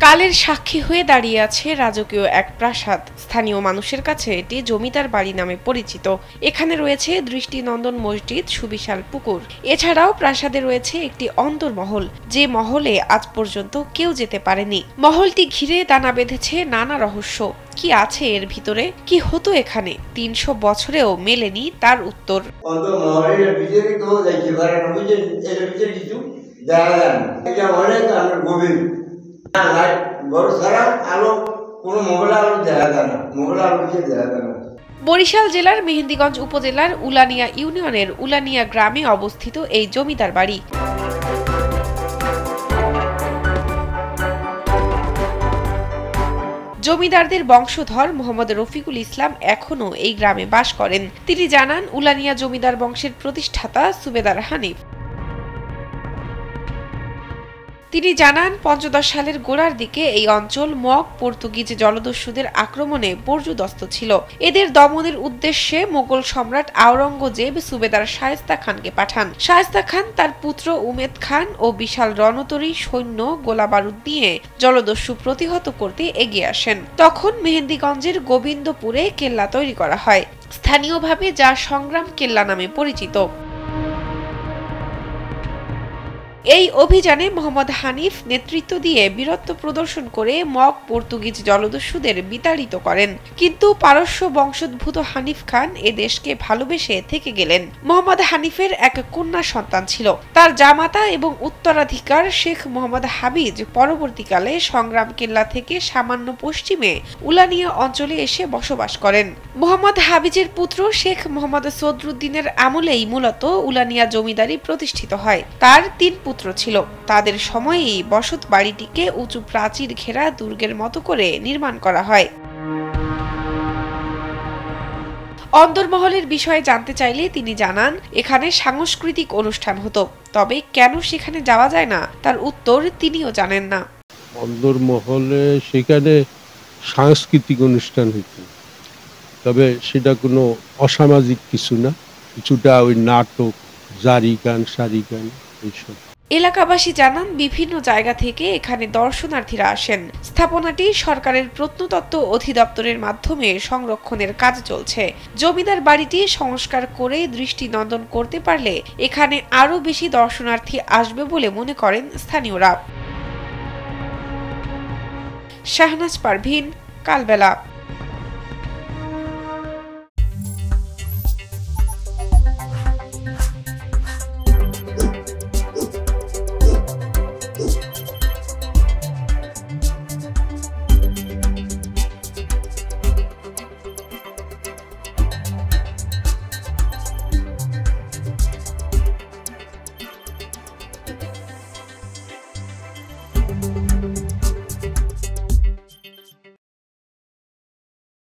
কালের সাক্ষী হয়ে দাঁড়িয়ে আছে রাজকীয় এক প্রাসাদ। স্থানীয় মানুষের কাছে এটি জমিদার বাড়ি নামে পরিচিত। এখানে রয়েছে দৃষ্টিনন্দন মসজিদ, সুবিশাল পুকুর। এছাড়াও প্রাসাদে রয়েছে একটি অন্তর্মহল, যে মহলে আজ পর্যন্ত কেউ যেতে পারেনি। মহলটি ঘিরে দানা বেঁধেছে নানা রহস্য। কি আছে এর ভিতরে, কি হতো এখানে ৩০০ বছরেও মেলেনি তার উত্তর। বরিশাল জেলার মেহেন্দিগঞ্জ উপজেলার উলানিয়া ইউনিয়নের উলানিয়া গ্রামে অবস্থিত এই জমিদার বাড়ি। জমিদারদের বংশধর মোহাম্মদ রফিকুল ইসলাম এখনও এই গ্রামে বাস করেন। তিনি জানান, উলানিয়া জমিদার বংশের প্রতিষ্ঠাতা সুবেদার হানিফ। তিনি জানান, ৫০ সালের গোড়ার দিকে এই অঞ্চল মগ পর্তুগিজ জলদস্যুদের আক্রমণে পর্যুদস্ত ছিল। এদের দমনের উদ্দেশ্যে মোগল সম্রাট আওরঙ্গজেব সুবেদার শায়েস্তা খানকে পাঠান। শায়েস্তা খান তার পুত্র উমেদ খান ও বিশাল রণতরী সৈন্য গোলাবারুদ নিয়ে জলদস্যু প্রতিহত করতে এগিয়ে আসেন। তখন মেহেন্দিগঞ্জের গোবিন্দপুরে কেল্লা তৈরি করা হয়, স্থানীয়ভাবে যা সংগ্রাম কেল্লা নামে পরিচিত। এই অভিযানে মোহাম্মদ হানিফ নেতৃত্ব দিয়ে বীরত্ব প্রদর্শন করে মগ পর্তুগিজ জলদস্যুদের বিতাড়িত করেন। কিন্তু পারস্য বংশোদ্ভূত হানিফ খান এ দেশকে ভালোবেসে থেকে গেলেন। মোহাম্মদ হানিফের এক কন্যা সন্তান ছিল। তার জামাতা এবং উত্তরাধিকার শেখ মোহাম্মদ হাবিজ পরবর্তীকালে সংগ্রাম কেল্লা থেকে সামান্য পশ্চিমে উলানিয়া অঞ্চলে এসে বসবাস করেন। মোহাম্মদ হাবিজের পুত্র শেখ মোহাম্মদ সদরুদ্দিনের আমলেই মূলত উলানিয়া জমিদারি প্রতিষ্ঠিত হয়। তার ৩ পুত্র ছিল। তাদের সময়েই বসত বাড়িটিকে উঁচু প্রাচীর ঘেরা দুর্গের মতো করে নির্মাণ করা হয়। অন্দরমহলের বিষয়ে জানতে চাইলে তিনি জানান, এখানে সাংস্কৃতিক অনুষ্ঠান হতো, তবে কেন সেখানে যাওয়া যায় না তার উত্তর তিনিও জানেন না। অন্দরমহলে সেখানে সাংস্কৃতিক অনুষ্ঠান হতো, তবে সেটা কোনো অসামাজিক কিছু না, কিছুটা ওই নাটক, জারি গান, সারি গান এইসব। এলাকাবাসী জানান, বিভিন্ন জায়গা থেকে এখানে দর্শনার্থীরা আসেন। স্থাপনাটি সরকারের প্রত্নতত্ত্ব অধিদপ্তরের মাধ্যমে সংরক্ষণের কাজ চলছে। জমিদার বাড়িটি সংস্কার করে দৃষ্টিনন্দন করতে পারলে এখানে আরও বেশি দর্শনার্থী আসবে বলে মনে করেন স্থানীয়রা। শাহনাজ পারভীন, কালবেলা।